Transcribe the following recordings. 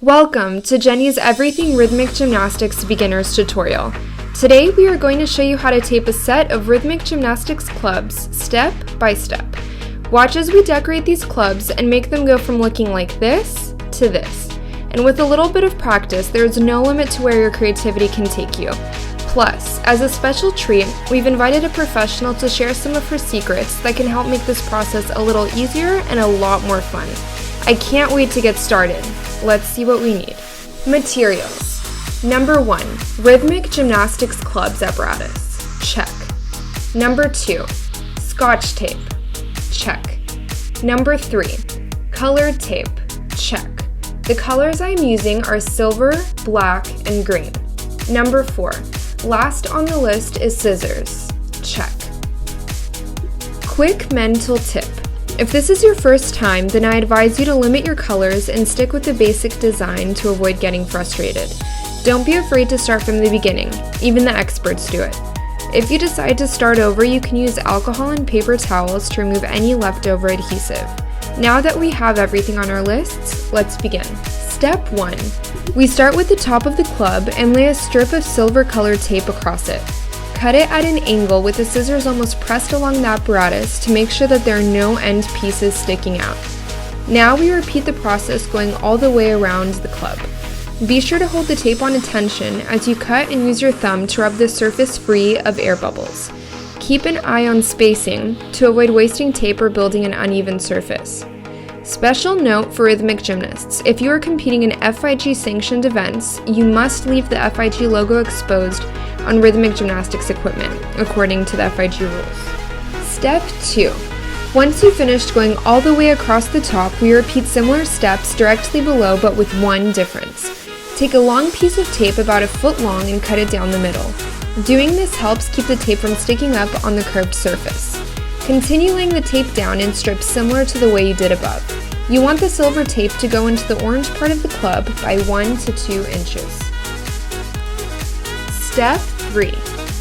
Welcome to Jenny's Everything Rhythmic Gymnastics Beginners tutorial. Today we are going to show you how to tape a set of rhythmic gymnastics clubs step by step. Watch as we decorate these clubs and make them go from looking like this to this. And with a little bit of practice, there is no limit to where your creativity can take you. Plus, as a special treat, we've invited a professional to share some of her secrets that can help make this process a little easier and a lot more fun. I can't wait to get started. Let's see what we need. Materials. Number 1, Rhythmic Gymnastics Clubs apparatus. Check. Number 2, Scotch tape. Check. Number 3, colored tape. Check. The colors I'm using are silver, black, and green. Number 4, last on the list is scissors. Check. Quick mental tip. If this is your first time, then I advise you to limit your colors and stick with the basic design to avoid getting frustrated. Don't be afraid to start from the beginning. Even the experts do it. If you decide to start over, you can use alcohol and paper towels to remove any leftover adhesive. Now that we have everything on our lists, let's begin. Step 1. We start with the top of the club and lay a strip of silver colored tape across it. Cut it at an angle with the scissors almost pressed along the apparatus to make sure that there are no end pieces sticking out. Now we repeat the process going all the way around the club. Be sure to hold the tape on tension as you cut and use your thumb to rub the surface free of air bubbles. Keep an eye on spacing to avoid wasting tape or building an uneven surface. Special note for rhythmic gymnasts: if you are competing in F.I.G sanctioned events, you must leave the F.I.G logo exposed on rhythmic gymnastics equipment, according to the F.I.G rules. Step 2. Once you've finished going all the way across the top, we repeat similar steps directly below but with one difference. Take a long piece of tape about a foot long and cut it down the middle. Doing this helps keep the tape from sticking up on the curved surface. Continue laying the tape down in strips similar to the way you did above. You want the silver tape to go into the orange part of the club by 1 to 2 inches. Step 3.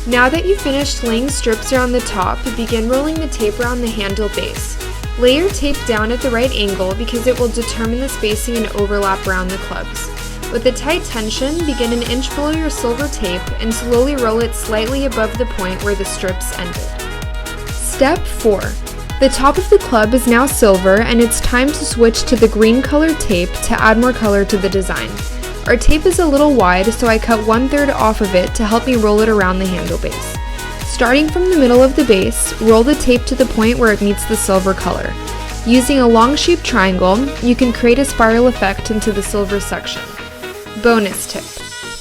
Now that you've finished laying strips around the top, begin rolling the tape around the handle base. Lay your tape down at the right angle because it will determine the spacing and overlap around the clubs. With a tight tension, begin an inch below your silver tape and slowly roll it slightly above the point where the strips ended. Step 4. The top of the club is now silver and it's time to switch to the green colored tape to add more color to the design. Our tape is a little wide, so I cut 1/3 off of it to help me roll it around the handle base. Starting from the middle of the base, roll the tape to the point where it meets the silver color. Using a long-shaped triangle, you can create a spiral effect into the silver section. Bonus tip.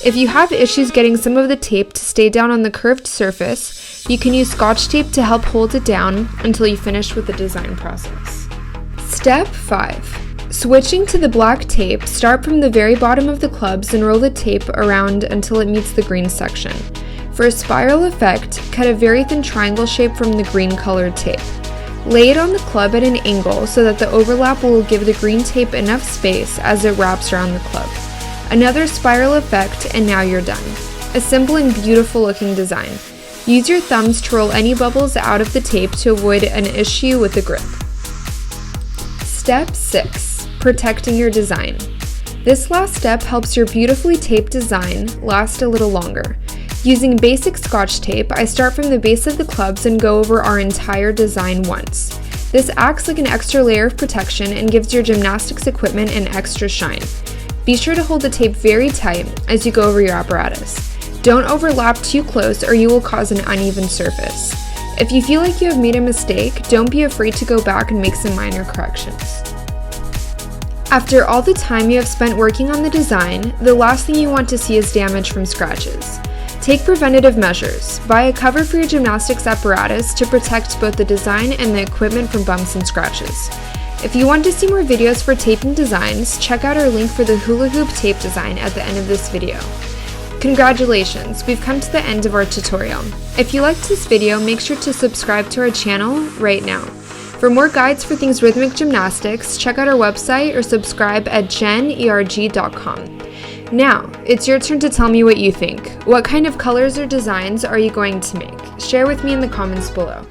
If you have issues getting some of the tape to stay down on the curved surface, you can use Scotch tape to help hold it down until you finish with the design process. Step 5. Switching to the black tape, start from the very bottom of the clubs and roll the tape around until it meets the green section. For a spiral effect, cut a very thin triangle shape from the green colored tape. Lay it on the club at an angle so that the overlap will give the green tape enough space as it wraps around the club. Another spiral effect, and now you're done. A simple and beautiful looking design. Use your thumbs to roll any bubbles out of the tape to avoid an issue with the grip. Step 6. Protecting your design. This last step helps your beautifully taped design last a little longer. Using basic Scotch tape, I start from the base of the clubs and go over our entire design once. This acts like an extra layer of protection and gives your gymnastics equipment an extra shine. Be sure to hold the tape very tight as you go over your apparatus. Don't overlap too close or you will cause an uneven surface. If you feel like you have made a mistake, don't be afraid to go back and make some minor corrections. After all the time you have spent working on the design, the last thing you want to see is damage from scratches. Take preventative measures. Buy a cover for your gymnastics apparatus to protect both the design and the equipment from bumps and scratches. If you want to see more videos for taping designs, check out our link for the hula hoop tape design at the end of this video. Congratulations, we've come to the end of our tutorial. If you liked this video, make sure to subscribe to our channel right now. For more guides for things rhythmic gymnastics, check out our website or subscribe at jenerg.com. Now, it's your turn to tell me what you think. What kind of colors or designs are you going to make? Share with me in the comments below.